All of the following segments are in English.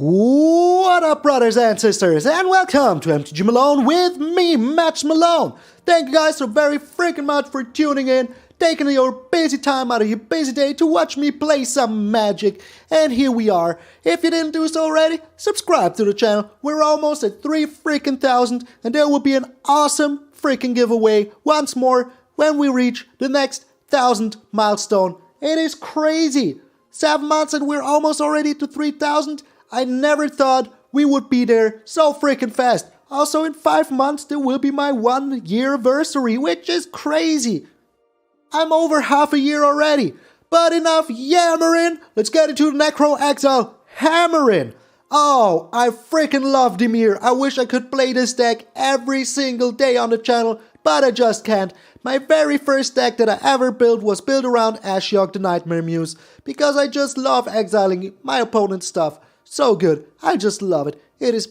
What up, brothers and sisters, and welcome to MTG Malone with me, MtgA Malone. Thank you guys so very freaking much for tuning in, taking your busy time out of your busy day to watch me play some Magic. And here we are. If you didn't do so already, subscribe to the channel. We're almost at 3,000, and there will be an awesome freaking giveaway once more when we reach the next 1,000 milestone. It is crazy. 7 months and we're almost already to 3,000. I never thought we would be there so freaking fast. Also, in 5 months, there will be my 1 year anniversary, which is crazy. I'm over half a year already. But enough yammering. Let's get into Necro-Exile hammering. Oh, I freaking love DIMIR. I wish I could play this deck every single day on the channel, but I just can't. My very first deck that I ever built was built around Ashiok the Nightmare Muse, because I just love exiling my opponent's stuff. So good. I just love it. It is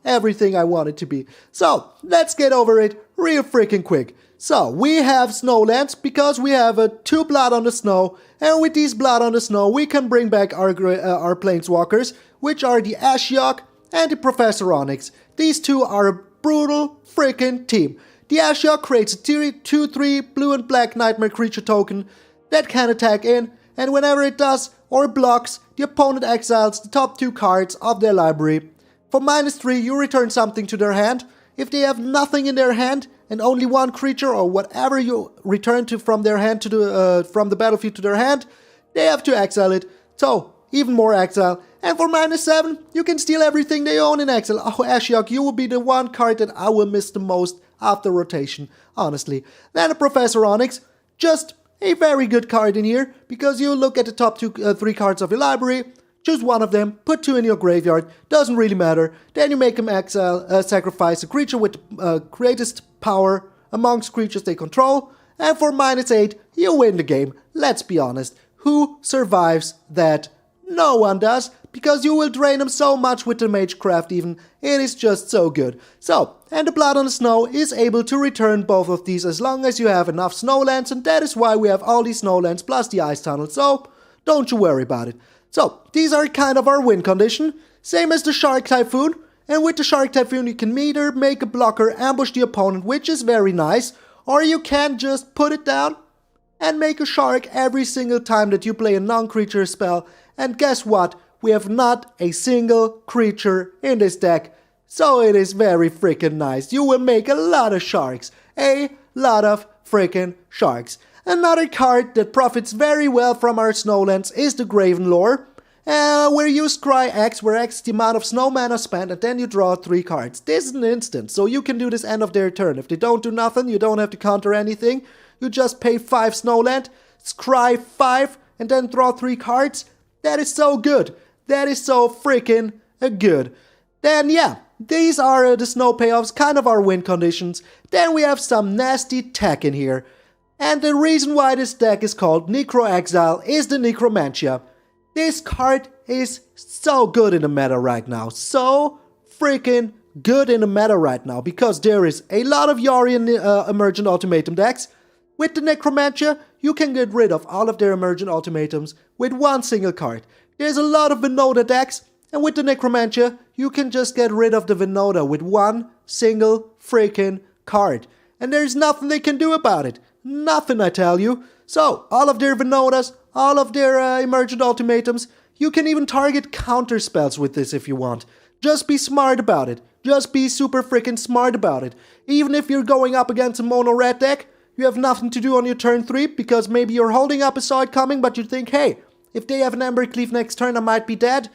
everything I want it to be. So, let's get over it real freaking quick. So, we have Snowlands because we have 2 Blood on the Snow, and with these Blood on the Snow, we can bring back our Planeswalkers, which are the Ashiok and the Professor Onyx. These two are a brutal freaking team. The Ashiok creates a 2/3 blue and black nightmare creature token that can attack in, and whenever it does or blocks, the opponent exiles the top 2 cards of their library. For -3, you return something to their hand. If they have nothing in their hand and only 1 creature or whatever you return to from their hand to from the battlefield to their hand, they have to exile it. So even more exile. And for -7, you can steal everything they own in exile. Oh, Ashiok, you will be the one card that I will miss the most after rotation, honestly. Then a Professor Onyx, just a very good card in here, because you look at the top 3 cards of your library, choose one of them, put 2 in your graveyard, doesn't really matter. Then you make them sacrifice a creature with greatest power amongst creatures they control, and for -8, you win the game. Let's be honest, who survives that? No one does, because you will drain them so much with the Magecraft even. It is just so good. So, and the Blood on the Snow is able to return both of these as long as you have enough Snowlands, and that is why we have all these Snowlands plus the Ice Tunnel, so don't you worry about it. So, these are kind of our win condition, same as the Shark Typhoon, and with the Shark Typhoon you can either make a blocker ambush the opponent, which is very nice, or you can just put it down and make a shark every single time that you play a non-creature spell, and guess what? We have not a single creature in this deck, so it is very freaking nice. You will make a lot of sharks. A lot of freaking sharks. Another card that profits very well from our Snowlands is the Graven Lore, where you scry X, where X is the amount of snow mana spent, and then you draw 3 cards. This is an instant, so you can do this end of their turn. If they don't do nothing, you don't have to counter anything. You just pay 5 Snowland, scry 5, and then draw 3 cards. That is so good. That is so freaking good. Then yeah, these are the snow payoffs, kind of our win conditions. Then we have some nasty tech in here. And the reason why this deck is called Necro-Exile is the Necromentia. This card is so good in the meta right now. So freaking good in the meta right now. Because there is a lot of Yari and Emergent Ultimatum decks. With the Necromentia, you can get rid of all of their Emergent Ultimatums with 1 single card. There's a lot of Winota decks, and with the Necromentia, you can just get rid of the Winota with 1 single freaking card. And there's nothing they can do about it. Nothing, I tell you. So, all of their Winotas, all of their Emergent Ultimatums, you can even target counter spells with this if you want. Just be smart about it. Just be super freaking smart about it. Even if you're going up against a mono red deck, you have nothing to do on your turn 3, because maybe you're holding up a side coming, but you think, hey, if they have an Embercleave next turn, I might be dead.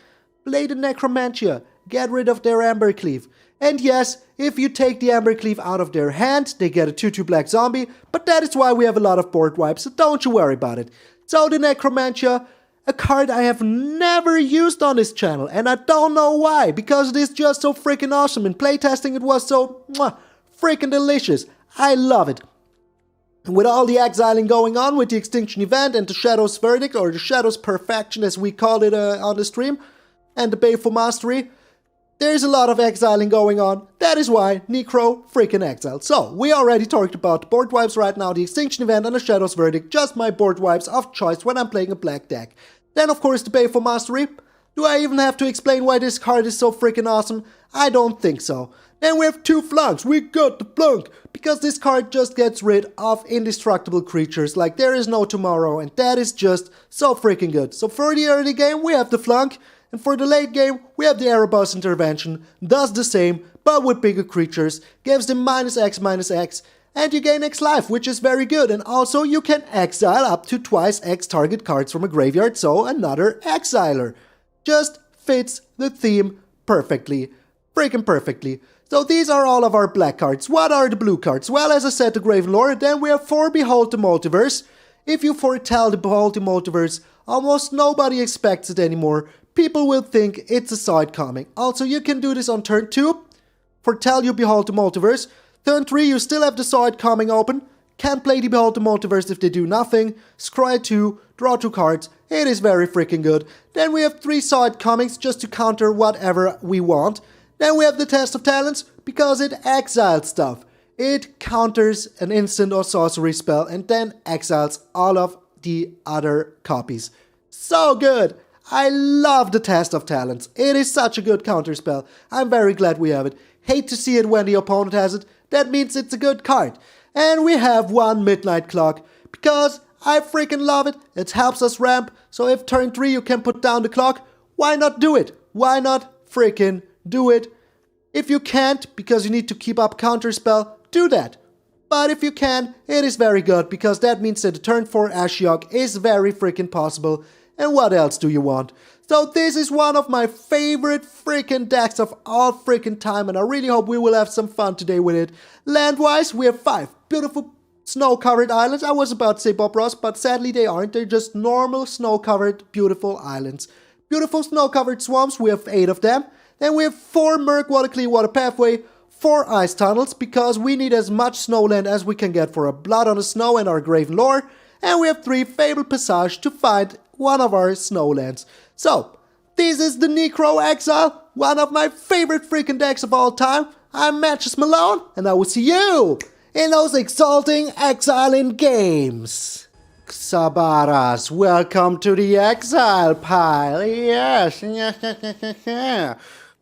Play the Necromentia. Get rid of their Embercleave. And yes, if you take the Embercleave out of their hand, they get a 2/2 black zombie, but that is why we have a lot of board wipes, so don't you worry about it. So the Necromentia, a card I have never used on this channel, and I don't know why, because it is just so freaking awesome. In playtesting it was so freaking delicious. I love it. With all the exiling going on with the Extinction Event and the Shadow's Verdict, or the Shadow's Perfection as we called it on the stream, and the Baleful Mastery, there's a lot of exiling going on. That is why Necro-Exile. So, we already talked about the board wipes right now, the Extinction Event and the Shadow's Verdict, just my board wipes of choice when I'm playing a black deck. Then of course the Baleful Mastery. Do I even have to explain why this card is so freaking awesome? I don't think so. Then we have 2 Flunks. We got the Flunk. Because this card just gets rid of indestructible creatures like there is no tomorrow. And that is just so freaking good. So for the early game, we have the Flunk. And for the late game, we have the Erebos intervention. Does the same, but with bigger creatures. Gives them -X/-X. And you gain X life, which is very good. And also you can exile up to twice X target cards from a graveyard. So another Exiler. Just fits the theme perfectly. Freaking perfectly. So these are all of our black cards. What are the blue cards? Well, as I said, the Graven Lore. Then we have 4 Behold the Multiverse. If you foretell the Behold the Multiverse, almost nobody expects it anymore. People will think it's a side coming. Also, you can do this on turn 2. Foretell you Behold the Multiverse. Turn 3, you still have the side coming open. Can't play the Behold the Multiverse if they do nothing. Scry 2, draw 2 cards. It is very freaking good. Then we have 3 side comings just to counter whatever we want. Then we have the Test of Talents, because it exiles stuff. It counters an instant or sorcery spell and then exiles all of the other copies. So good! I love the Test of Talents. It is such a good counter spell. I'm very glad we have it. Hate to see it when the opponent has it. That means it's a good card. And we have 1 Midnight Clock, because I freaking love it. It helps us ramp, so if turn 3 you can put down the clock, why not do it? Why not freaking do it? If you can't, because you need to keep up counterspell, do that. But if you can, it is very good, because that means that the turn 4 Ashiok is very freaking possible. And what else do you want? So this is one of my favorite freaking decks of all freaking time, and I really hope we will have some fun today with it. Land-wise, we have 5 beautiful snow-covered islands. I was about to say Bob Ross, but sadly they aren't. They're just normal snow-covered beautiful islands. Beautiful snow-covered swamps, we have 8 of them. Then we have 4 Murkwater Clearwater Pathway, 4 Ice Tunnels, because we need as much snowland as we can get for a Blood on the Snow and our Graven Lore. And we have 3 Fabled Passage to find one of our snowlands. So, this is the Necro-Exile, one of my favorite freaking decks of all time. I'm MtgA Malone, and I will see you in those exalting exiling games. Xabaras, welcome to the exile pile. Yes.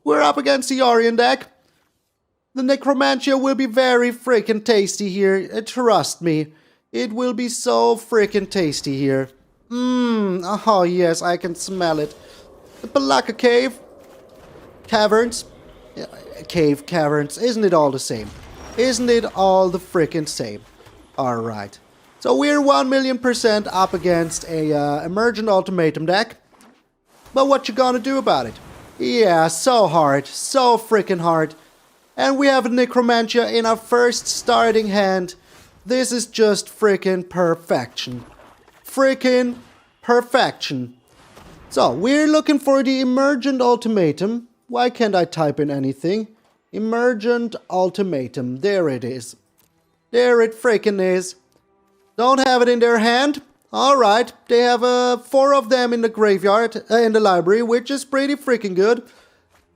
We're up against the Orion deck. The Necromentia will be very freaking tasty here. Trust me. It will be so freaking tasty here. Oh yes, I can smell it. The Balaka Cave. Caverns. Cave, caverns. Isn't it all the same? Isn't it all the freaking same? Alright. So we're 1,000,000% up against a Emergent Ultimatum deck. But what you gonna do about it? Yeah, so hard. So freaking hard. And we have a Necromentia in our first starting hand. This is just freaking perfection. Freaking perfection. So, we're looking for the Emergent Ultimatum. Why can't I type in anything? Emergent Ultimatum. There it is. There it freaking is. Don't have it in their hand. Alright, they have 4 of them in the graveyard, in the library, which is pretty freaking good.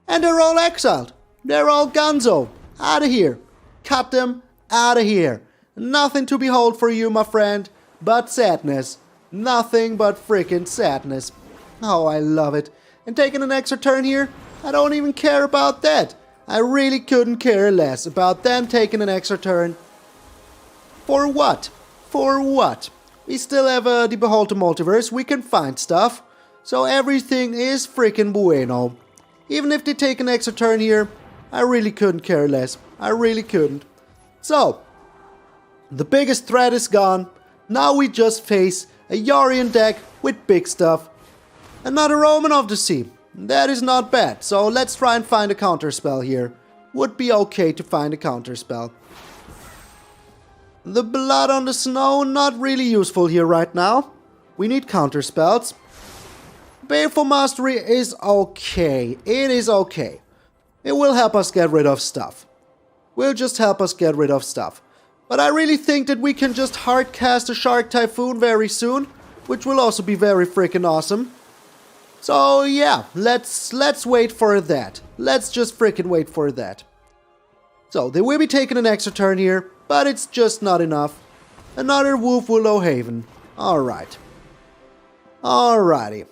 And they're all exiled. They're all gonzo. Out of here. Cut them out of here. Nothing to behold for you, my friend, but sadness. Nothing but freaking sadness. Oh, I love it. And taking an extra turn here, I don't even care about that. I really couldn't care less about them taking an extra turn. For what? For what? We still have the Behold the Multiverse. We can find stuff. So everything is freaking bueno. Even if they take an extra turn here, I really couldn't care less. I really couldn't. So, the biggest threat is gone. Now we just face a Yorion deck with big stuff. Another Omen of the Sea. That is not bad. So let's try and find a counterspell here. Would be okay to find a counterspell. The Blood on the Snow, not really useful here right now. We need counterspells. Baleful Mastery is okay. It is okay. It will help us get rid of stuff. Will just help us get rid of stuff. But I really think that we can just hard cast a Shark Typhoon very soon, which will also be very freaking awesome. So yeah, let's wait for that. Let's just freaking wait for that. So they will be taking an extra turn here, but it's just not enough. Another Wolf Willow Haven. Alright. Alrighty.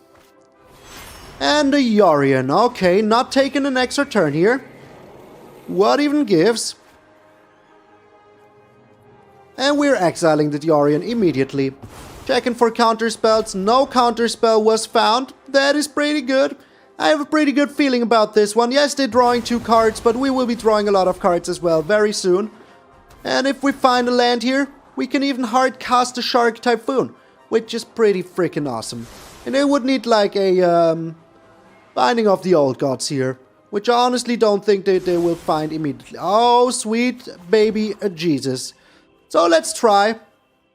And a Yorion. Okay, not taking an extra turn here. What even gives? And we're exiling the Yorion immediately. Checking for counterspells. No counterspell was found. That is pretty good. I have a pretty good feeling about this one. Yes, they're drawing 2 cards, but we will be drawing a lot of cards as well very soon. And if we find a land here, we can even hard cast a Shark Typhoon, which is pretty freaking awesome. And they would need like a Binding of the Old Gods here, which I honestly don't think they will find immediately. Oh, sweet baby Jesus. So let's try.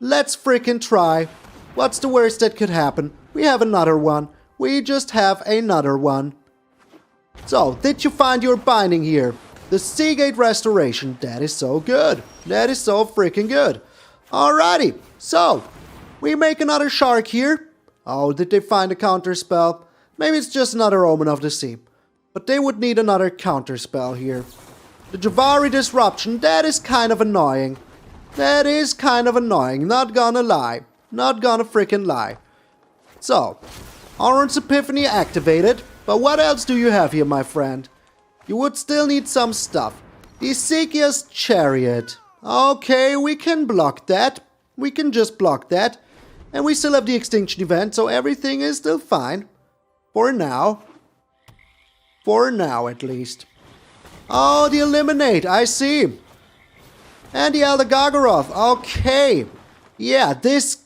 Let's freaking try. What's the worst that could happen? We have another one. We just have another one. So, did you find your binding here? The Seagate Restoration. That is so good. That is so freaking good. Alrighty. So, we make another shark here. Oh, did they find a counterspell? Maybe it's just another Omen of the Sea. But they would need another counterspell here. The Javari Disruption. That is kind of annoying. That is kind of annoying. Not gonna lie. Not gonna freaking lie. So, Orange Epiphany activated. But what else do you have here, my friend? You would still need some stuff. The Ezekiel's Chariot. Okay, we can block that. We can just block that. And we still have the Extinction Event, so everything is still fine. For now. For now, at least. Oh, the Eliminate, I see. And the Elder Gargaroth, okay. Yeah, this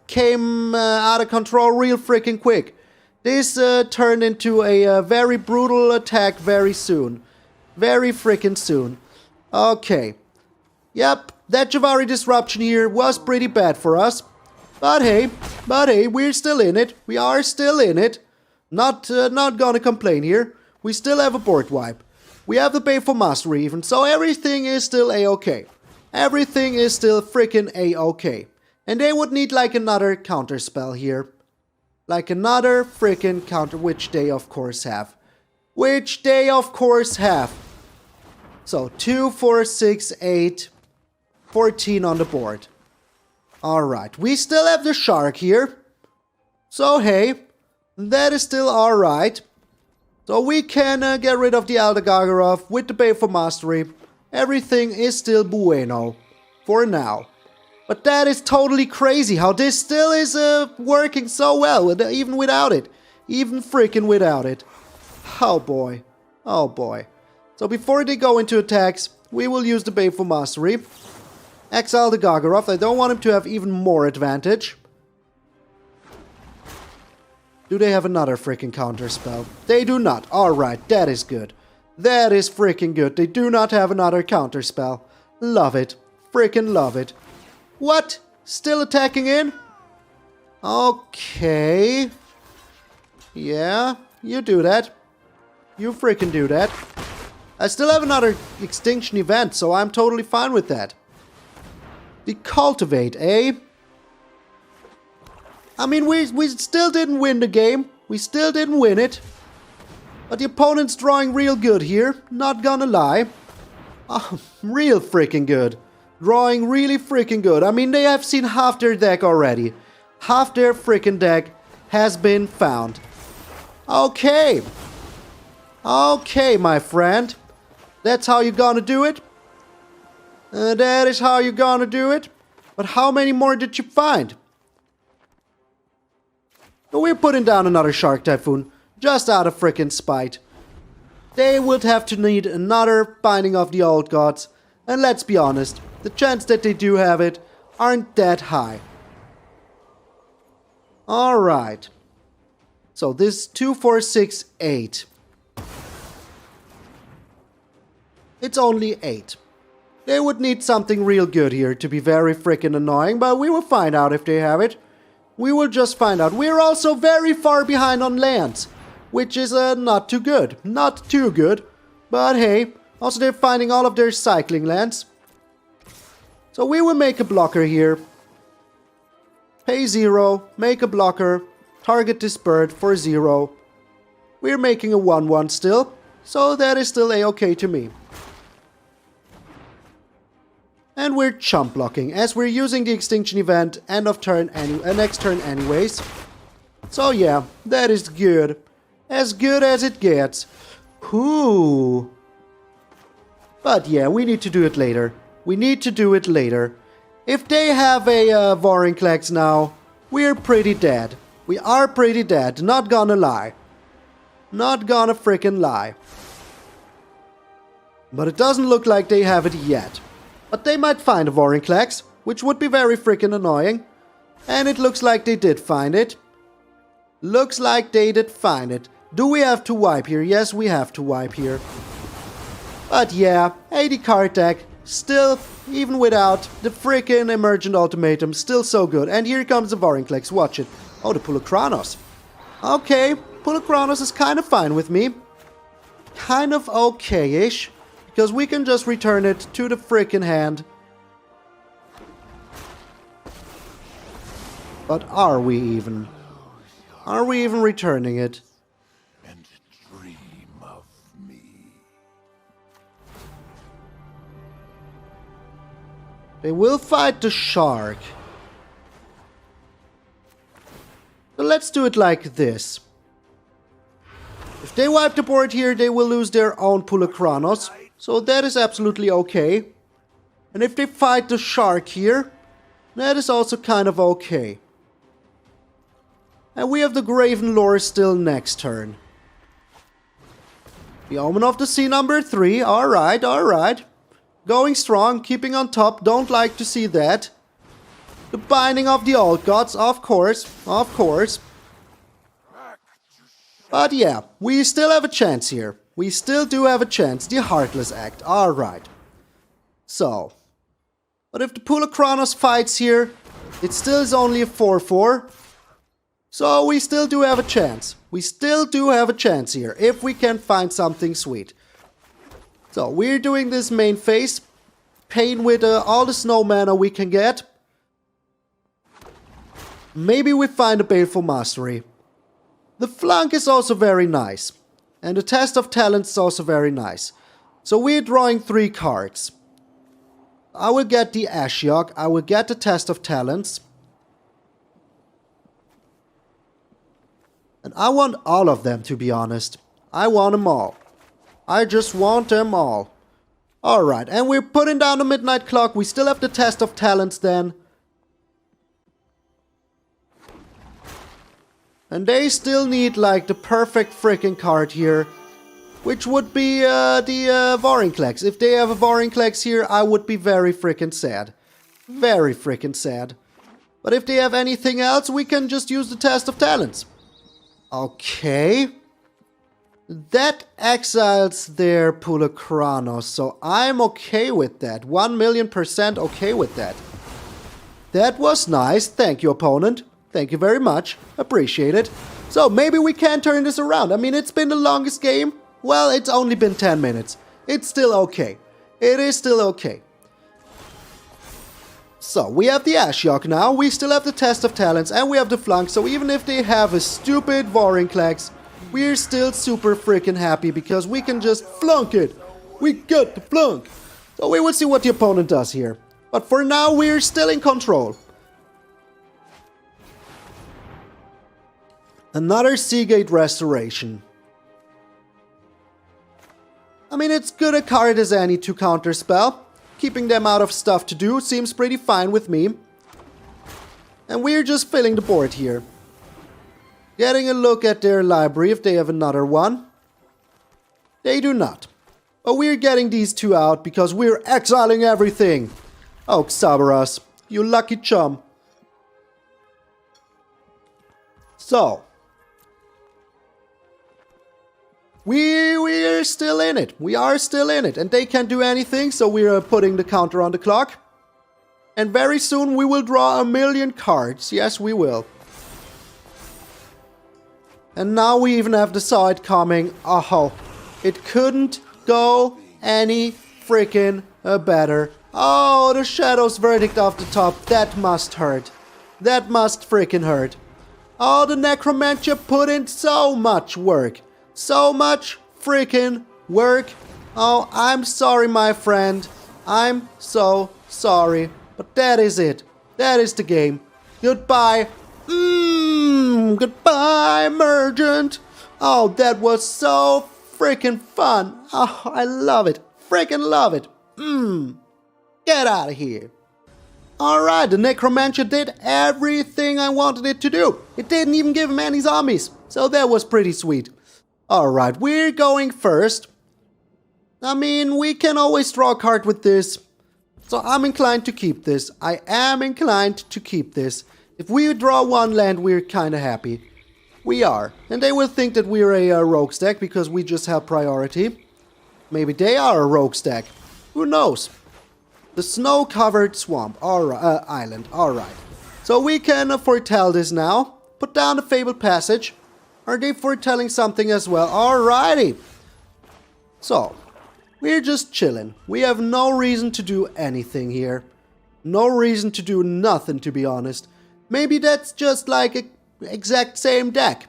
came out of control real freaking quick. This turned into a very brutal attack very soon. Very freaking soon. Okay. Yep, that Javari Disruption here was pretty bad for us. But hey, we're still in it. We are still in it. Not gonna complain here. We still have a board wipe. We have the Baleful Mastery even, so everything is still a-okay. Everything is still freaking a-okay. And they would need like another counterspell here. Like another freaking counter, which they of course have. Which they of course have. So 2, 4, 6, 8, 14 on the board. Alright, we still have the shark here. So hey, that is still alright. So we can get rid of the Elder Gargaroth with the Baleful Mastery. Everything is still bueno. For now. But that is totally crazy how this still is working so well, even without it. Even freaking without it. Oh boy. Oh boy. So before they go into attacks, we will use the Baleful Mastery. Exile the Gargaroth. I don't want him to have even more advantage. Do they have another freaking counterspell? They do not. Alright, that is good. That is freaking good. They do not have another counterspell. Love it. Freaking love it. What? Still attacking in? Okay. Yeah, you do that. You freaking do that. I still have another Extinction Event, so I'm totally fine with that. The Cultivate, eh? I mean, we still didn't win the game. We still didn't win it. But the opponent's drawing real good here. Not gonna lie. Oh, real freaking good. Drawing really freaking good. I mean, they have seen half their deck already. Half their freaking deck has been found. Okay. Okay, my friend. That's how you're gonna do it. That is how you're gonna do it. But how many more did you find? We're putting down another Shark Typhoon. Just out of freaking spite. They would have to need another Binding of the Old Gods. And let's be honest, the chance that they do have it aren't that high. Alright. So this 2, 4, 6, 8. It's only 8. They would need something real good here to be very freaking annoying, but we will find out if they have it. We will just find out. We're also very far behind on lands, which is not too good. Not too good, but hey, also they're finding all of their cycling lands. So we will make a blocker here. Pay 0, make a blocker, target this bird for 0. We're making a 1-1 still, so that is still a-okay to me. And we're chump blocking, as we're using the Extinction Event end of turn next turn anyways. So yeah, that is good. As good as it gets. Ooh. But yeah, we need to do it later. We need to do it later. If they have a Vorinclex now, we're pretty dead. We are pretty dead, not gonna lie. Not gonna frickin' lie. But it doesn't look like they have it yet. But they might find a Vorinclex, which would be very frickin' annoying. And it looks like they did find it. Looks like they did find it. Do we have to wipe here? Yes, we have to wipe here. But yeah, 80 card deck, still, even without the frickin' Emergent Ultimatum, still so good. And here comes the Vorinclex, watch it. Oh, the Pulachronos. Okay, Pulachronos is kind of fine with me. Kind of okay-ish. Because we can just return it to the frickin' hand. But are we even? Are we even returning it? And dream of me. They will fight the shark. So let's do it like this. If they wipe the board here, they will lose their own Pulachronos. So that is absolutely okay. And if they fight the shark here, that is also kind of okay. And we have the Graven Lore still next turn. The Omen of the Sea number 3. Alright, alright. Going strong, keeping on top. Don't like to see that. The Binding of the Old Gods, of course. Of course. But yeah, we still have a chance here. We still do have a chance. The Heartless Act. Alright. So. But if the Pulachronos fights here, it still is only a 4-4. So we still do have a chance. We still do have a chance here, if we can find something sweet. So we're doing this main phase. Pain with all the snow mana we can get. Maybe we find a Baleful Mastery. The Flunk is also very nice. And the Test of Talents is also very nice. So we're drawing 3 cards. I will get the Ashiok. I will get the Test of Talents. And I want all of them, to be honest. I want them all. I just want them all. Alright, and we're putting down the Midnight Clock. We still have the Test of Talents then. And they still need, like, the perfect freaking card here. Which would be the Vorinclex. If they have a Vorinclex here, I would be very freaking sad. Very freaking sad. But if they have anything else, we can just use the Test of Talents. Okay. That exiles their Pulachronos, so I'm okay with that. 1,000,000% okay with that. That was nice. Thank you, opponent. Thank you very much. Appreciate it. So maybe we can turn this around. I mean, it's been the longest game. Well, it's only been 10 minutes. It's still okay. It is still okay. So, we have the Ashiok now, we still have the Test of Talents, and we have the Flunk, so even if they have a stupid Vorinclex, we're still super freaking happy because we can just flunk it. We got the Flunk. So we will see what the opponent does here. But for now, we're still in control. Another Seagate Restoration. I mean, it's good a card as any to counterspell. Keeping them out of stuff to do seems pretty fine with me. And we're just filling the board here. Getting a look at their library if they have another one. They do not. But we're getting these 2 out because we're exiling everything. Oh, Xabaras, you lucky chum. So. We're still in it. We are still in it. And they can't do anything, so we're putting the counter on the clock. And very soon we will draw 1,000,000 cards. Yes, we will. And now we even have the side coming. Oh, it couldn't go any freaking better. Oh, the Shadow's Verdict off the top. That must hurt. That must freaking hurt. Oh, the Necromentia put in so much work. So much freaking work. Oh, I'm sorry, my friend. I'm so sorry. But that is it. That is the game. Goodbye. Goodbye, Emergent. Oh, that was so freaking fun. Oh, I love it. Freaking love it. Get out of here. Alright, the Necromentia did everything I wanted it to do. It didn't even give him any zombies. So that was pretty sweet. Alright, we're going first. I mean, we can always draw a card with this. So I'm inclined to keep this. I am inclined to keep this. If we draw one land, we're kinda happy. We are. And they will think that we're a rogue stack because we just have priority. Maybe they are a rogue stack. Who knows? The snow-covered swamp. Alright, island. Alright. So we can foretell this now. Put down the Fabled Passage. Are they foretelling something as well? Alrighty. So, we're just chilling. We have no reason to do anything here. No reason to do nothing, to be honest. Maybe that's just like an exact same deck.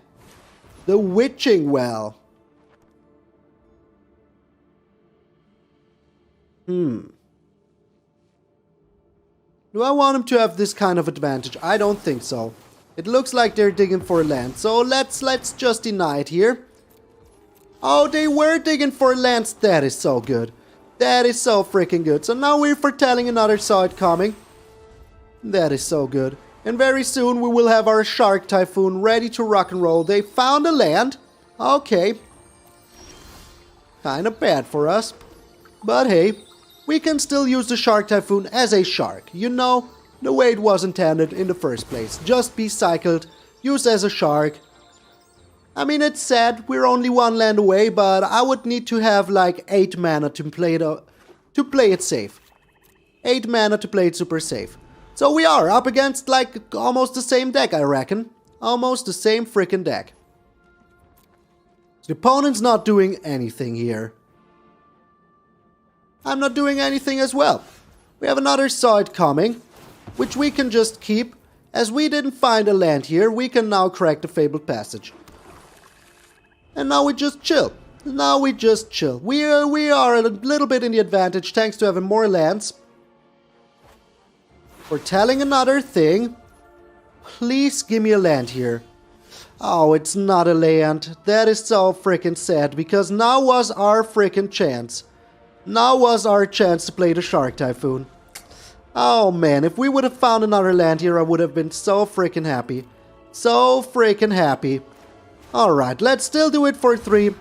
The Witching Well. Do I want him to have this kind of advantage? I don't think so. It looks like they're digging for land, so let's just deny it here. Oh, they were digging for lands. That is so good. That is so freaking good. So now we're foretelling another side coming. That is so good. And very soon we will have our Shark Typhoon ready to rock and roll. They found a land. Okay. Kinda bad for us. But hey, we can still use the Shark Typhoon as a shark. You know, the way it was intended in the first place. Just be cycled, used as a shark. I mean, it's sad, we're only one land away, but I would need to have like 8 mana to play it safe. 8 mana to play it super safe. So we are up against like almost the same deck, I reckon. Almost the same freaking deck. The opponent's not doing anything here. I'm not doing anything as well. We have another side coming, which we can just keep. As we didn't find a land here, we can now crack the Fabled Passage. And now we just chill. Now we just chill. We are a little bit in the advantage thanks to having more lands. Foretelling another thing. Please give me a land here. Oh, it's not a land. That is so freaking sad because now was our freaking chance. Now was our chance to play the Shark Typhoon. Oh man, if we would have found another land here, I would have been so freaking happy. So freaking happy. Alright, let's still do it for 3.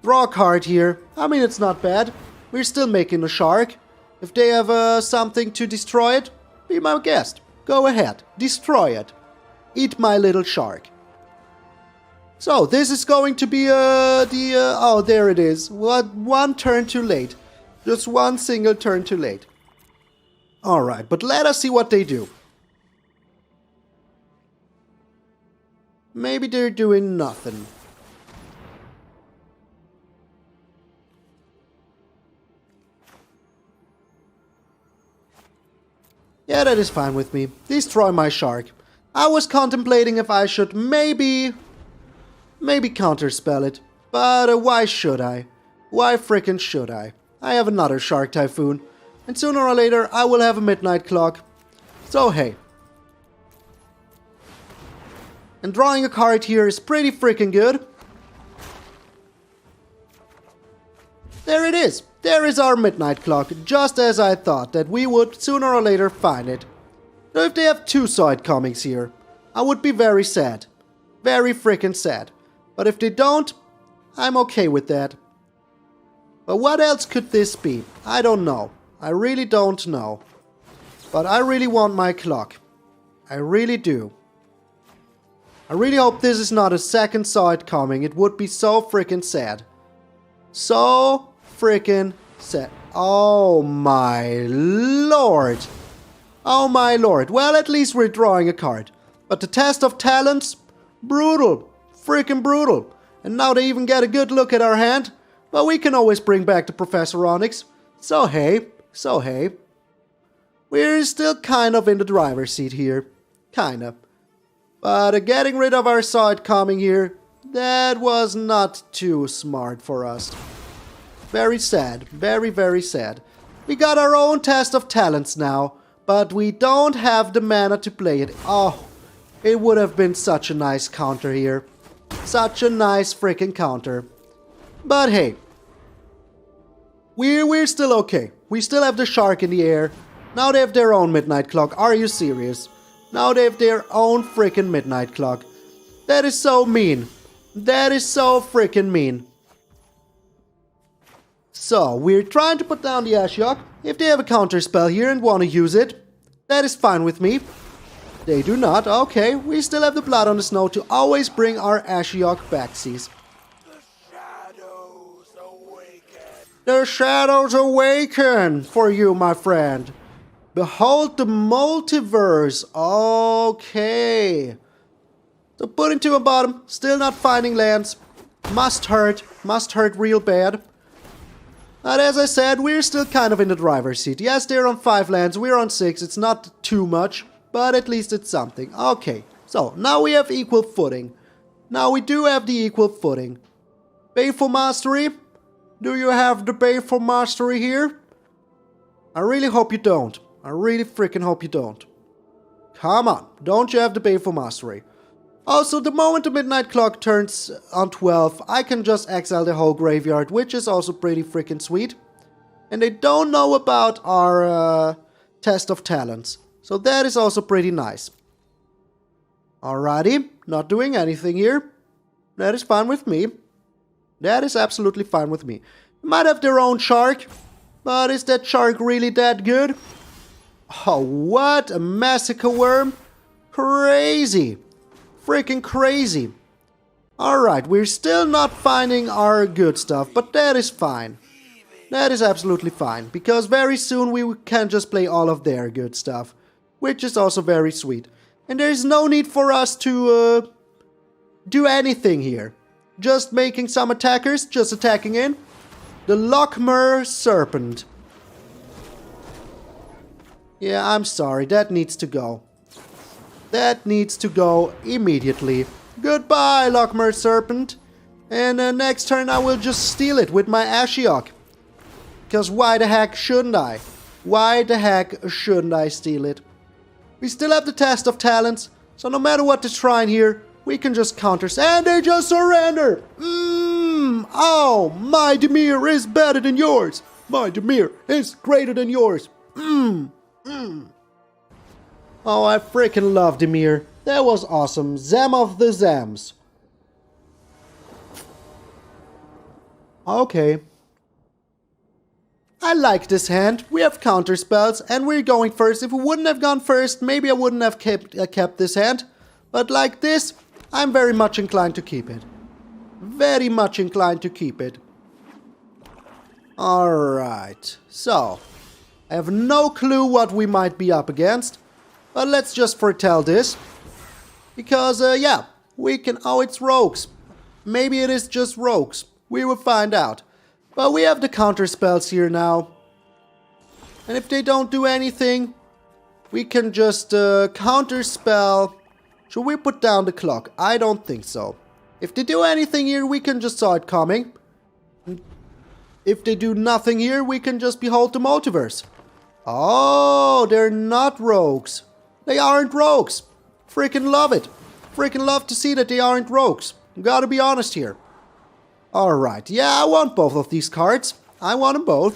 Draw a card here. I mean, it's not bad. We're still making a shark. If they have something to destroy it, be my guest. Go ahead, destroy it. Eat my little shark. So, this is going to be oh, there it is. One turn too late. Just one single turn too late. Alright, but let us see what they do. Maybe they're doing nothing. Yeah, that is fine with me. Destroy my shark. I was contemplating if I should maybe counterspell it. But why should I? Why frickin' should I? I have another Shark Typhoon. And sooner or later I will have a midnight clock. So hey. And drawing a card here is pretty freaking good. There it is. There is our midnight clock, just as I thought that we would sooner or later find it. So if they have 2 side comics here, I would be very sad. Very freaking sad. But if they don't, I'm okay with that. But what else could this be? I don't know. I really don't know. But I really want my clock. I really do. I really hope this is not a second side coming. It would be so freaking sad. So freaking sad. Oh my lord. Oh my lord. Well, at least we're drawing a card. But the test of talents? Brutal. Freaking brutal. And now they even get a good look at our hand. But we can always bring back the Professor Onyx. So hey. So hey. We're still kind of in the driver's seat here. Kinda. But getting rid of our side coming here, that was not too smart for us. Very sad. Very, very sad. We got our own test of talents now, but we don't have the mana to play it. Oh, it would have been such a nice counter here. Such a nice freaking counter. But hey, we're still okay. We still have the Shark in the air. Now they have their own midnight clock. Are you serious? Now they have their own freaking midnight clock. That is so mean. That is so freaking mean. So, we're trying to put down the Ashiok. If they have a counter spell here and want to use it, that is fine with me. They do not. Okay, we still have the Blood on the Snow to always bring our Ashiok backsies. The shadows awaken for you, my friend. Behold the Multiverse. Okay. So put into a bottom. Still not finding lands. Must hurt. Must hurt real bad. But as I said, we're still kind of in the driver's seat. Yes, they're on 5 lands. We're on 6. It's not too much. But at least it's something. Okay. So now we have equal footing. Now we do have the equal footing. Baleful Mastery. Do you have the Baleful Mastery here? I really hope you don't. I really freaking hope you don't. Come on, don't you have the Baleful Mastery? Also, the moment the midnight clock turns on 12, I can just exile the whole graveyard, which is also pretty freaking sweet. And they don't know about our test of talents, so that is also pretty nice. Alrighty, not doing anything here. That is fine with me. That is absolutely fine with me. Might have their own shark, but is that shark really that good? Oh, what? A massacre worm? Crazy. Freaking crazy. Alright, we're still not finding our good stuff, but that is fine. That is absolutely fine, because very soon we can just play all of their good stuff, which is also very sweet. And there is no need for us to do anything here. Just making some attackers, just attacking in. The Lochmer Serpent. Yeah, I'm sorry, that needs to go. That needs to go immediately. Goodbye, Lochmer Serpent. And next turn I will just steal it with my Ashiok. Because why the heck shouldn't I? Why the heck shouldn't I steal it? We still have the test of talents, so no matter what the shrine here, we can just counter. And they just surrender! Oh, my DIMIR is better than yours. My DIMIR is greater than yours. Oh, I freaking love DIMIR. That was awesome. Zam of the Zams. Okay. I like this hand. We have counter spells and we're going first. If we wouldn't have gone first, maybe I wouldn't have kept this hand. But like this, I'm very much inclined to keep it. Very much inclined to keep it. Alright. So, I have no clue what we might be up against. But let's just foretell this. Because, yeah, we can... Oh, it's rogues. Maybe it is just rogues. We will find out. But we have the counter spells here now. And if they don't do anything, we can just counter spell. Should we put down the clock? I don't think so. If they do anything here, we can just saw it coming. If they do nothing here, we can just behold the multiverse. Oh, they're not rogues. They aren't rogues. Freaking love it. Freaking love to see that they aren't rogues. Gotta be honest here. Alright, yeah, I want both of these cards. I want them both.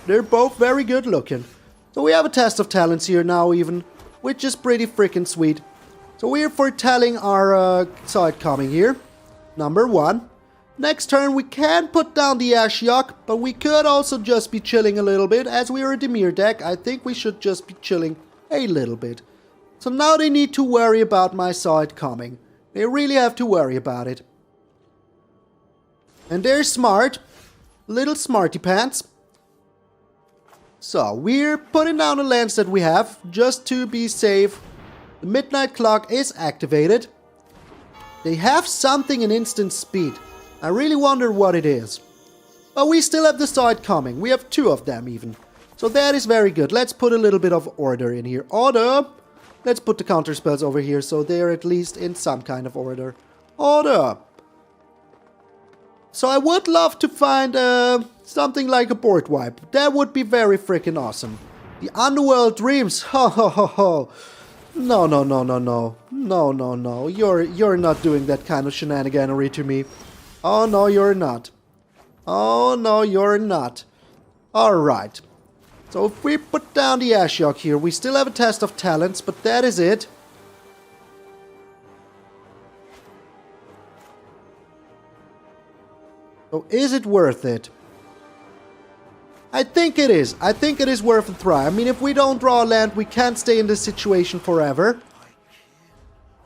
They're both very good looking. So we have a test of talents here now even, which is pretty freaking sweet. So we're foretelling our saw it coming here. Number 1. Next turn we can put down the Ashiok, but we could also just be chilling a little bit. As we are a DIMIR deck, I think we should just be chilling a little bit. So now they need to worry about my saw it coming. They really have to worry about it. And they're smart. Little smarty pants. So, we're putting down the lands that we have, just to be safe. The midnight clock is activated. They have something in instant speed. I really wonder what it is. But we still have the saw it coming. We have 2 of them even. So that is very good. Let's put a little bit of order in here. Order! Let's put the counter spells over here so they're at least in some kind of order. Order! So I would love to find something like a board wipe. That would be very freaking awesome. The Underworld Dreams. Ho ho ho ho. No, no, no, no, no. No, no, no. You're not doing that kind of shenaniganery to me. Oh, no, you're not. Oh, no, you're not. Alright. So if we put down the Ashiok here, we still have a test of talents, but that is it. So is it worth it? I think it is. I think it is worth a try. I mean, if we don't draw land, we can't stay in this situation forever.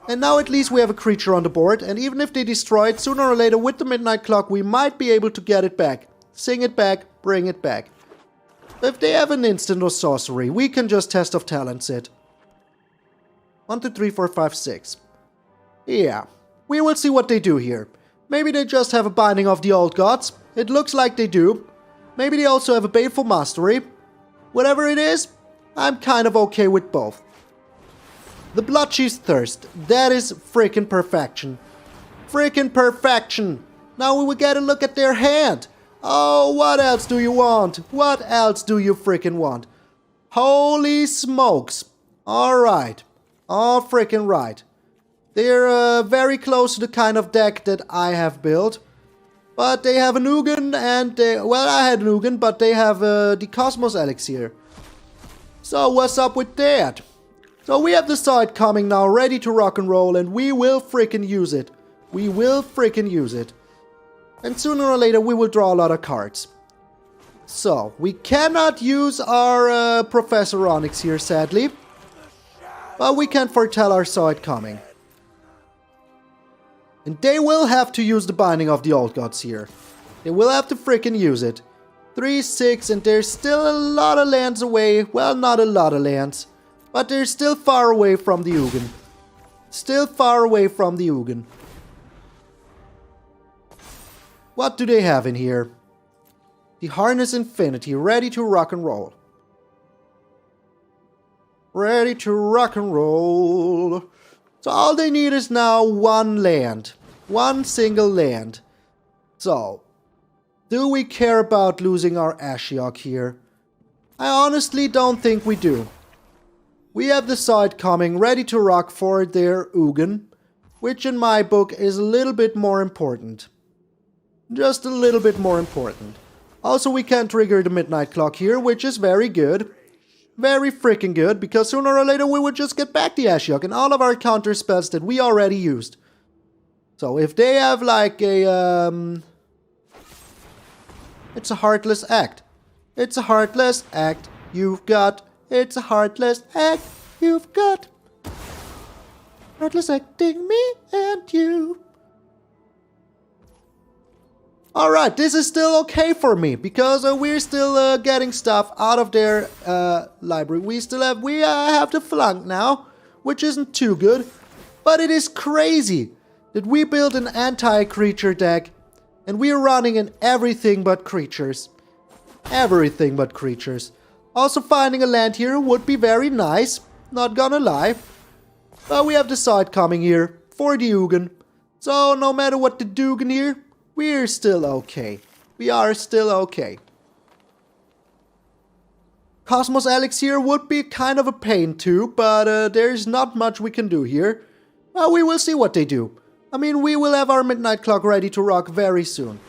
And now at least we have a creature on the board, and even if they destroy it, sooner or later with the midnight clock, we might be able to get it back. Sing it back, bring it back. If they have an instant or sorcery, we can just test of talents it. 1, 2, 3, 4, 5, 6. Yeah, we will see what they do here. Maybe they just have a Binding of the Old Gods. It looks like they do. Maybe they also have a Baleful Mastery. Whatever it is, I'm kind of okay with both. The Bloodchief's Thirst. That is freaking perfection. Freaking perfection. Now we will get a look at their hand. Oh, what else do you want? What else do you freaking want? Holy smokes. Alright. All freaking right. They're very close to the kind of deck that I have built. But they have an Ugin and they... Well, I had an Ugin, but they have the Cosmos Elixir. So what's up with that? So we have the side coming now, ready to rock and roll, and we will freaking use it. We will freaking use it. And sooner or later we will draw a lot of cards. So, we cannot use our Professor Onyx here, sadly. But we can foretell our side coming. And they will have to use the Binding of the Old Gods here. They will have to freaking use it. 3, 6, and there's still a lot of lands away. Well, not a lot of lands. But they're still far away from the Ugin. Still far away from the Ugin. What do they have in here? The Harness Infinity, ready to rock and roll. Ready to rock and roll. So all they need is now one land. One single land. So, do we care about losing our Ashiok here? I honestly don't think we do. We have the side coming, ready to rock for their Ugin, which in my book is a little bit more important. Just a little bit more important. Also, we can trigger the midnight clock here, which is very good. Very freaking good, because sooner or later we would just get back the Ashiok and all of our counter spells that we already used. So if they have like a, it's a Heartless Act. It's a Heartless Act you've got. It's a Heartless Act you've got. Heartless acting me and you. Alright, this is still okay for me, because we're still getting stuff out of their library. We have the Flunk now, which isn't too good. But it is crazy that we built an anti-creature deck, and we're running in everything but creatures. Everything but creatures. Also, finding a land here would be very nice, not gonna lie. But we have the side coming here for the Ugin. So no matter what the Dugan here, we're still okay. We are still okay. Cosmos Elixir would be kind of a pain too, but there's not much we can do here. Well, we will see what they do. I mean, we will have our midnight clock ready to rock very soon.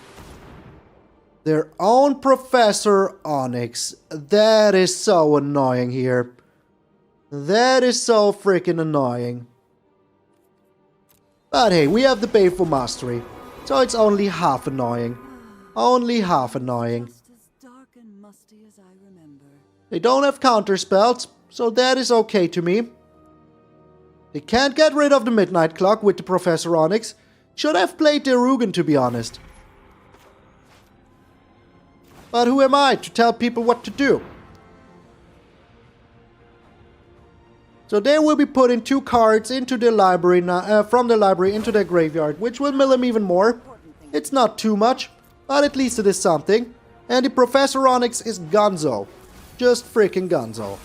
Their own Professor Onyx. That is so annoying here. That is so freaking annoying. But hey, we have the Baleful Mastery. So it's only half annoying. Only half annoying. They don't have counter spells, so that is okay to me. They can't get rid of the midnight clock with the Professor Onyx. Should have played their Ugin, to be honest. But who am I to tell people what to do? So they will be putting 2 cards into their library now, from the library into their graveyard, which will mill them even more. It's not too much, but at least it is something. And the Professor Onyx is gonzo. Just freaking gonzo.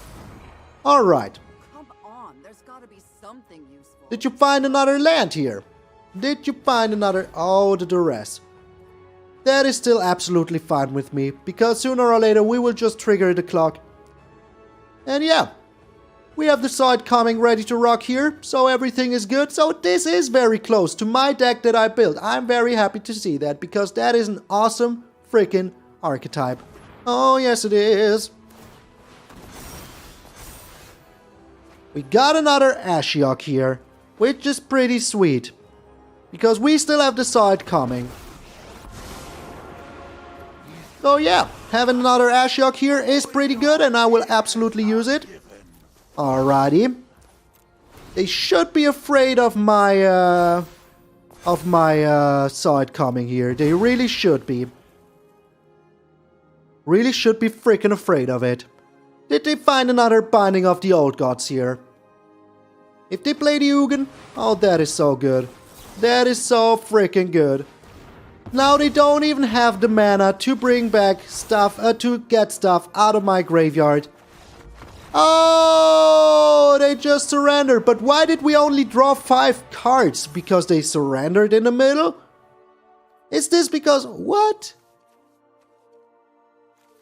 Alright. Come on, there's gotta be something useful. Did you find another land here? Did you find another... Oh, the duress. That is still absolutely fine with me, because sooner or later we will just trigger the clock. And yeah. We have the side coming ready to rock here, so everything is good. So this is very close to my deck that I built. I'm very happy to see that, because that is an awesome freaking archetype. Oh, yes it is. We got another Ashiok here, which is pretty sweet, because we still have the side coming. So yeah, having another Ashiok here is pretty good, and I will absolutely use it. Alrighty. They should be afraid of my side coming here. They really should be. Really should be freaking afraid of it. Did they find another Binding of the Old Gods here? If they play the Ugin, oh, that is so good. That is so freaking good. Now they don't even have the mana to bring back stuff, to get stuff out of my graveyard. Oh, they just surrendered. But why did we only draw 5 cards? Because they surrendered in the middle? Is this because... what?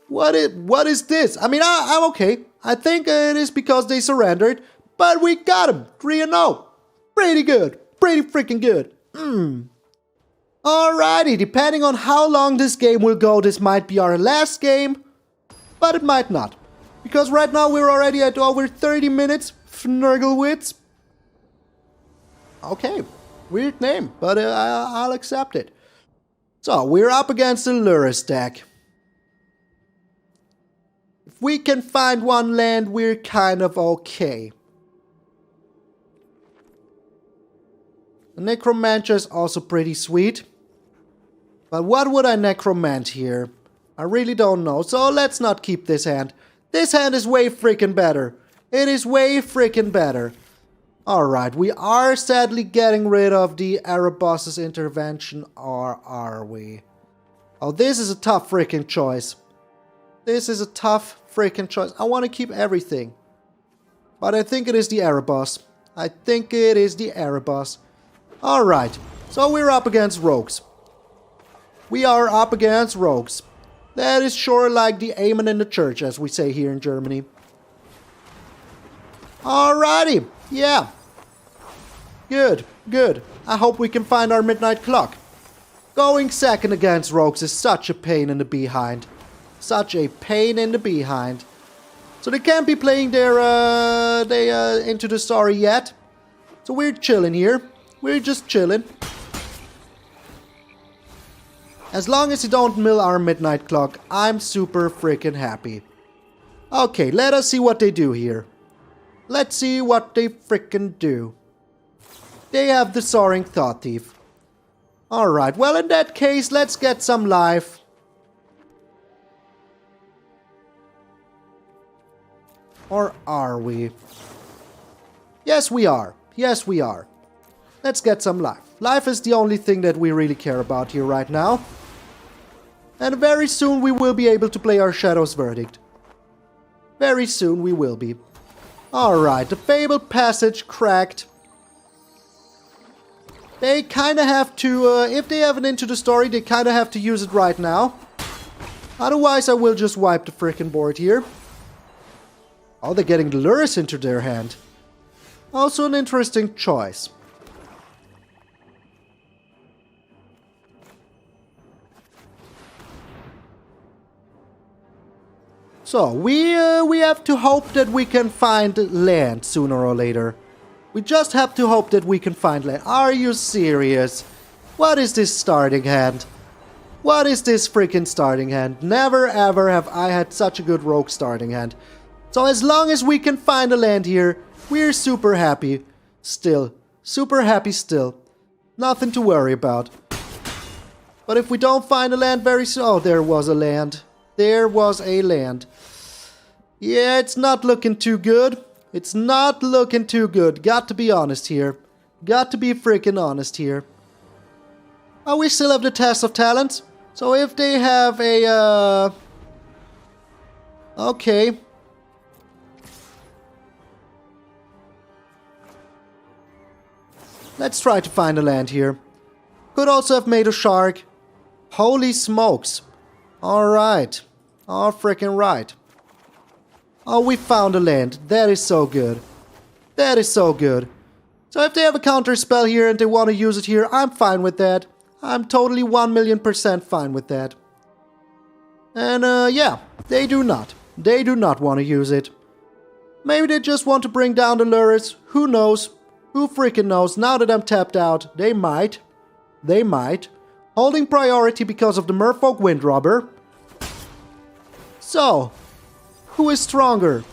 What is this? I mean, I'm okay. I think it is because they surrendered. But we got them. 3-0. Pretty good. Pretty freaking good. Alrighty, depending on how long this game will go, this might be our last game. But it might not. Because right now we're already at over 30 minutes. Fnurglewitz. Okay. Weird name, but I'll accept it. So, we're up against the Lurrus deck. If we can find one land, we're kind of okay. The Necromentia is also pretty sweet. But what would I necromant here? I really don't know, so let's not keep this hand. This hand is way freaking better. It is way freaking better. Alright, we are sadly getting rid of the Erebos' intervention, or are we? Oh, this is a tough freaking choice. This is a tough freaking choice. I want to keep everything. But I think it is the Erebos. I think it is the Erebos. Alright, so we're up against rogues. We are up against rogues. That is sure like the amen in the church, as we say here in Germany. Alrighty, yeah. Good, good. I hope we can find our midnight clock. Going second against rogues is such a pain in the behind. Such a pain in the behind. So they can't be playing their Into the Story yet. So we're chilling here. We're just chilling. As long as you don't mill our midnight clock, I'm super freaking happy. Okay, let us see what they do here. Let's see what they freaking do. They have the Soaring Thought Thief. Alright, well in that case, let's get some life. Or are we? Yes, we are. Yes, we are. Let's get some life. Life is the only thing that we really care about here right now. And very soon we will be able to play our Shadow's Verdict. Very soon we will be. Alright, the Fabled Passage cracked. They kinda have to, if they have an Into the Story, they kinda have to use it right now. Otherwise I will just wipe the frickin' board here. Oh, they're getting the Lurrus into their hand. Also an interesting choice. So, we have to hope that we can find land sooner or later. We just have to hope that we can find land. Are you serious? What is this starting hand? What is this freaking starting hand? Never ever have I had such a good rogue starting hand. So as long as we can find a land here, we're super happy. Still. Super happy still. Nothing to worry about. But if we don't find a land very soon... Oh, there was a land. There was a land. Yeah, it's not looking too good. It's not looking too good. Got to be honest here. Got to be freaking honest here. Oh, we still have the Test of Talents. So if they have a... Okay. Let's try to find a land here. Could also have made a shark. Holy smokes. Alright. All freaking right. Oh, we found a land. That is so good. That is so good. So if they have a counter spell here and they want to use it here, I'm fine with that. I'm totally 1,000,000% fine with that. And yeah, they do not. They do not want to use it. Maybe they just want to bring down the lures. Who knows? Who freaking knows? Now that I'm tapped out, they might. They might. Holding priority because of the Merfolk Windrobber. So, who is stronger?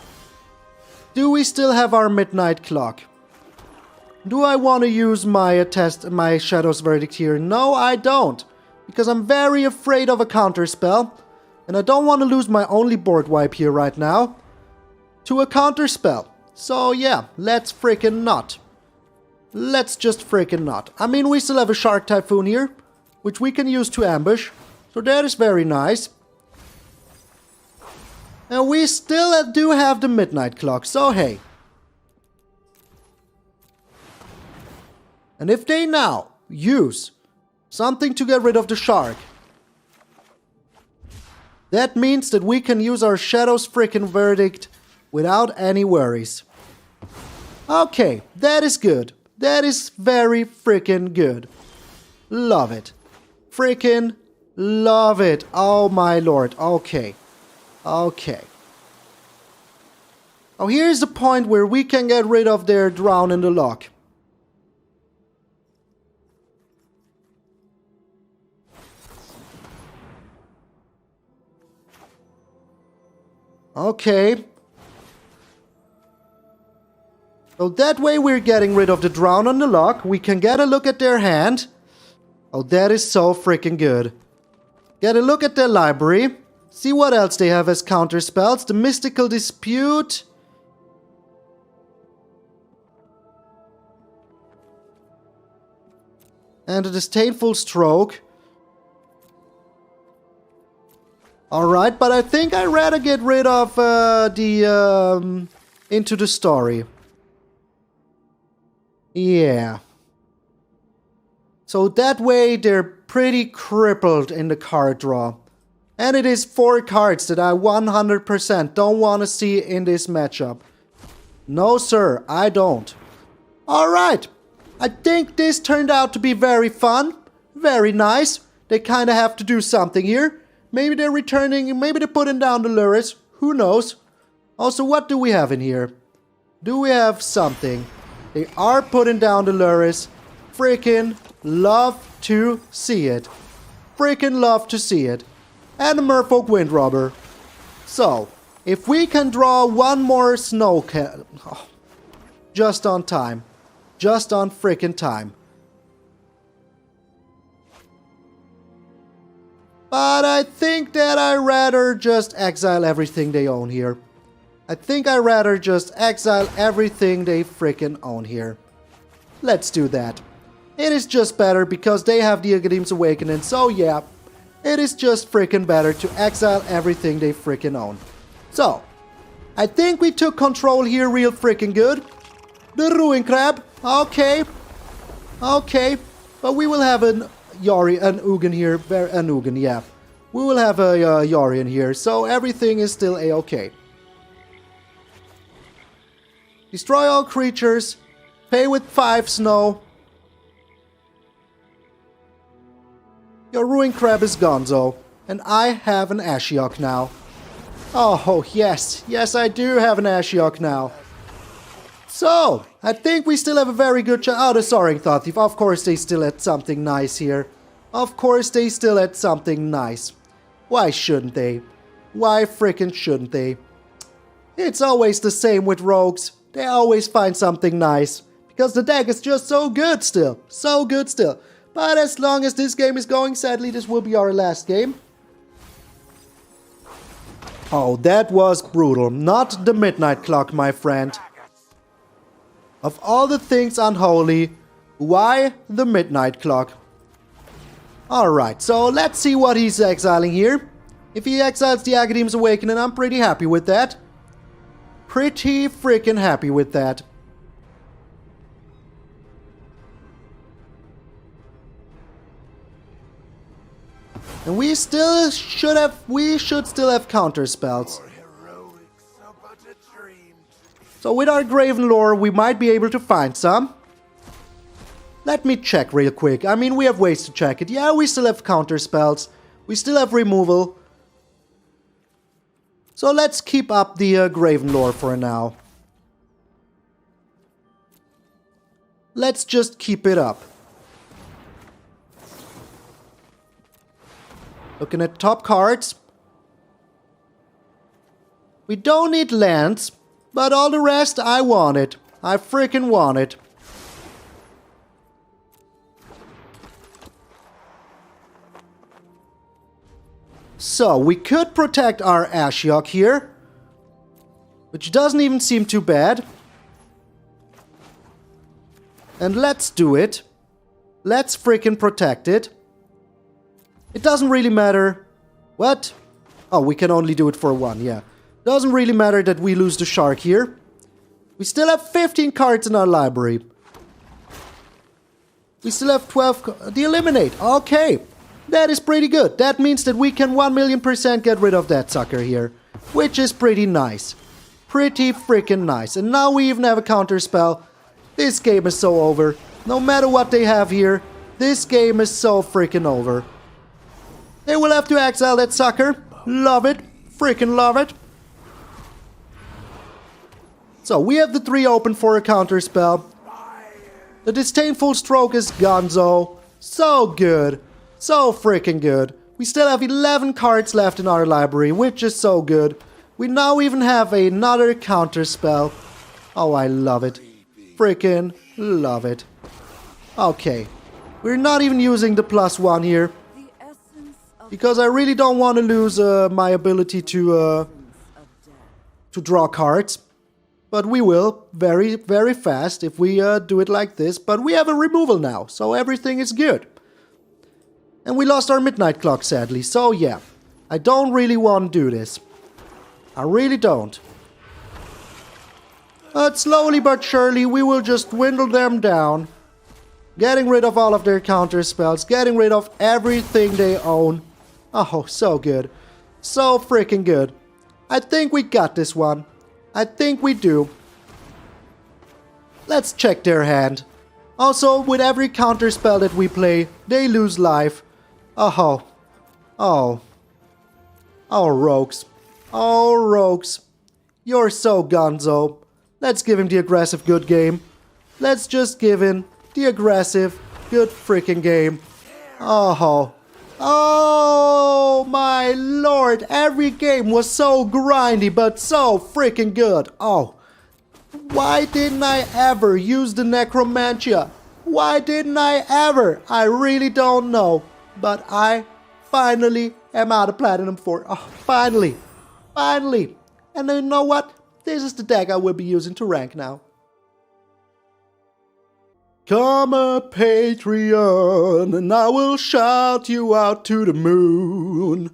Do we still have our midnight clock? Do I want to use my my Shadow's Verdict here? No, I don't. Because I'm very afraid of a counterspell. And I don't want to lose my only board wipe here right now to a counterspell. So yeah, let's freaking not. Let's just freaking not. I mean, we still have a Shark Typhoon here, which we can use to ambush. So that is very nice. And we still do have the midnight clock, so hey. And if they now use something to get rid of the shark, that means that we can use our Shadow's freaking Verdict without any worries. Okay, that is good. That is very freaking good. Love it. Freaking love it. Oh my lord. Okay. Okay. Oh, here's the point where we can get rid of their Drown in the Loch. Okay. So that way we're getting rid of the Drown on the Loch. We can get a look at their hand. Oh, that is so freaking good. Get a look at their library. See what else they have as counter spells. The Mystical Dispute. And the Disdainful Stroke. Alright, but I think I'd rather get rid of the Into the Story. Yeah. So that way they're pretty crippled in the card draw. And it is 4 cards that I 100% don't want to see in this matchup. No sir, I don't. Alright. I think this turned out to be very fun. Very nice. They kind of have to do something here. Maybe they're returning, maybe they're putting down the lures. Who knows? Also, what do we have in here? Do we have something? They are putting down the lures. Freaking love to see it. Freaking love to see it. And a Merfolk Windrobber. So, if we can draw one more snow just on time. Just on freaking time. But I think that I'd rather just exile everything they own here. I think I'd rather just exile everything they freaking own here. Let's do that. It is just better because they have the Diadem's Awakening, so yeah. It is just freaking better to exile everything they freaking own. So, I think we took control here real freaking good. The Ruin Crab, okay. Okay, but we will have an Ugin here, an Ugin, yeah. We will have a Yorion here, so everything is still a-okay. Destroy all creatures, pay with 5 snow. Your Ruin Crab is gonzo, and I have an Ashiok now. Oh, yes, yes I do have an Ashiok now. So, I think we still have a very good chance. Oh, the Soaring Thought Thief. Of course they still had something nice here. Of course they still had something nice. Why shouldn't they? Why freaking shouldn't they? It's always the same with rogues. They always find something nice. Because the deck is just so good still. So good still. But as long as this game is going, sadly this will be our last game. Oh, that was brutal. Not the midnight clock, my friend. Of all the things unholy, why the midnight clock? Alright, so let's see what he's exiling here. If he exiles the Diadem's Awakening, I'm pretty happy with that. Pretty freaking happy with that. And we should still have counter spells. Your heroics are but So with our Graven Lore, we might be able to find some. Let me check real quick. I mean, we have ways to check it. Yeah, we still have counter spells. We still have removal. So let's keep up the Graven Lore for now. Let's just keep it up. Looking at top cards. We don't need lands, but all the rest I want it. I freaking want it. So, we could protect our Ashiok here, which doesn't even seem too bad. And let's do it. Let's freaking protect it. It doesn't really matter. What? Oh, we can only do it for one, yeah. Doesn't really matter that we lose the Shark here. We still have 15 cards in our library. We still have 12... The Eliminate, okay. That is pretty good. That means that we can 1,000,000% get rid of that sucker here. Which is pretty nice. Pretty freaking nice. And now we even have a counter spell. This game is so over. No matter what they have here, this game is so freaking over. They will have to exile that sucker. Love it. Freaking love it. So we have the 3 open for a counter spell. The Disdainful Stroke is gonzo. So good. So freaking good. We still have 11 cards left in our library, which is so good. We now even have another counter spell. Oh, I love it. Freaking love it. Okay. We're not even using the +1 here. Because I really don't want to lose my ability to draw cards. But we will very, very fast if we do it like this. But we have a removal now, so everything is good. And we lost our midnight clock, sadly. So yeah, I don't really want to do this. I really don't. But slowly but surely, we will just dwindle them down. Getting rid of all of their counter spells. Getting rid of everything they own. Oh, so good. So freaking good. I think we got this one. I think we do. Let's check their hand. Also, with every counter spell that we play, they lose life. Oh. Oh. Oh, rogues. Oh, rogues. You're so gonzo. Let's give him the aggressive good game. Let's just give him the aggressive good freaking game. Oh. Oh my lord. Every game was so grindy but so freaking good. Oh. Why didn't I ever use the Necromentia? Why didn't I ever? I really don't know. But I finally am out of Platinum 4. Oh, finally. Finally. And you know what? This is the deck I will be using to rank now. Come a Patreon, and I will shout you out to the moon.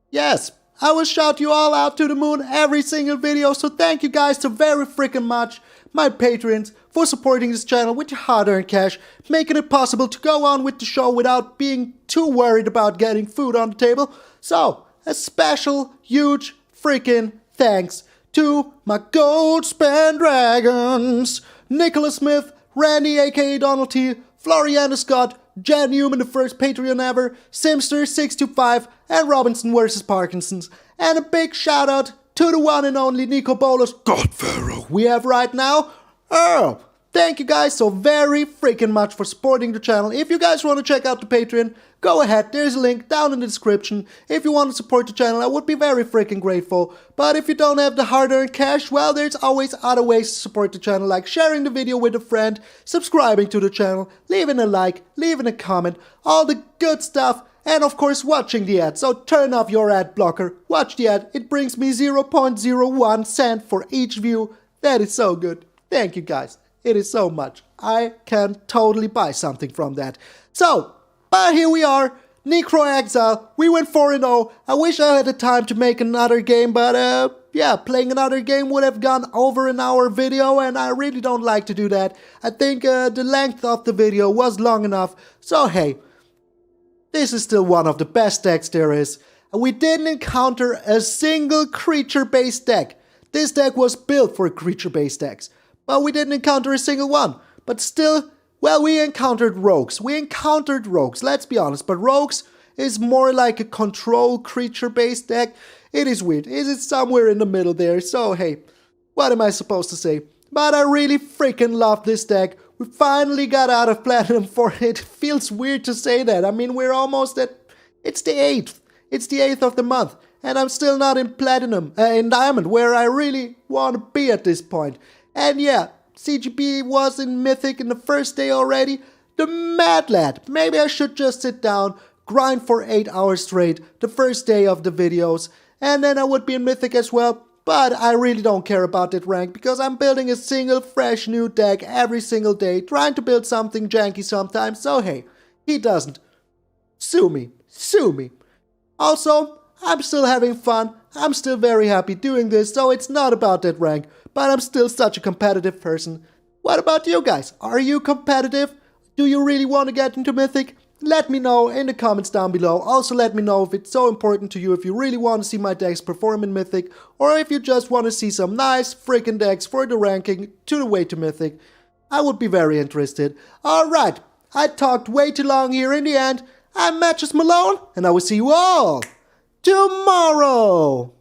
Yes, I will shout you all out to the moon every single video, so thank you guys so very freaking much, my patrons, for supporting this channel with your hard-earned cash, making it possible to go on with the show without being too worried about getting food on the table. So, a special, huge, freaking thanks to my gold spend dragons, Nicholas Smith, Randy aka Donald T, Floriana Scott, Jan Newman, the first Patreon ever, Simster625, and Robinson vs. Parkinson's. And a big shout out to the one and only Nico Bolas, God Pharaoh, we have right now. Oh, thank you guys so very freaking much for supporting the channel. If you guys want to check out the Patreon, go ahead, there's a link down in the description. If you want to support the channel, I would be very freaking grateful. But if you don't have the hard-earned cash, well, there's always other ways to support the channel, like sharing the video with a friend, subscribing to the channel, leaving a like, leaving a comment, all the good stuff, and of course watching the ad. So turn off your ad blocker, watch the ad, it brings me 0.01 cent for each view. That is so good. Thank you guys. It is so much. I can totally buy something from that. So, but here we are. Necro-Exile. We went 4-0. I wish I had the time to make another game, but yeah, playing another game would have gone over an hour video, and I really don't like to do that. I think the length of the video was long enough. So hey, this is still one of the best decks there is. And we didn't encounter a single creature-based deck This deck was built for creature-based decks, but we didn't encounter a single one. But still, well, we encountered rogues. Let's be honest, but rogues is more like a control creature-based deck. It is weird. It is somewhere in the middle there, so hey, what am I supposed to say? But I really freaking love this deck. We finally got out of Platinum for it. It feels weird to say that. I mean, we're almost at... It's the 8th. It's the 8th of the month. And I'm still not in Platinum, in Diamond, where I really want to be at this point. And yeah, CGP was in Mythic in the first day already. The mad lad. Maybe I should just sit down, grind for 8 hours straight, the first day of the videos. And then I would be in Mythic as well. But I really don't care about that rank, because I'm building a single fresh new deck every single day, trying to build something janky sometimes, so hey, he doesn't. Sue me. Also, I'm still having fun, I'm still very happy doing this, so it's not about that rank, but I'm still such a competitive person. What about you guys? Are you competitive? Do you really want to get into Mythic? Let me know in the comments down below. Also let me know if it's so important to you, if you really want to see my decks perform in Mythic, or if you just want to see some nice freaking decks for the ranking to the way to Mythic. I would be very interested. Alright, I talked way too long here in the end. I'm MtgA Malone, and I will see you all tomorrow!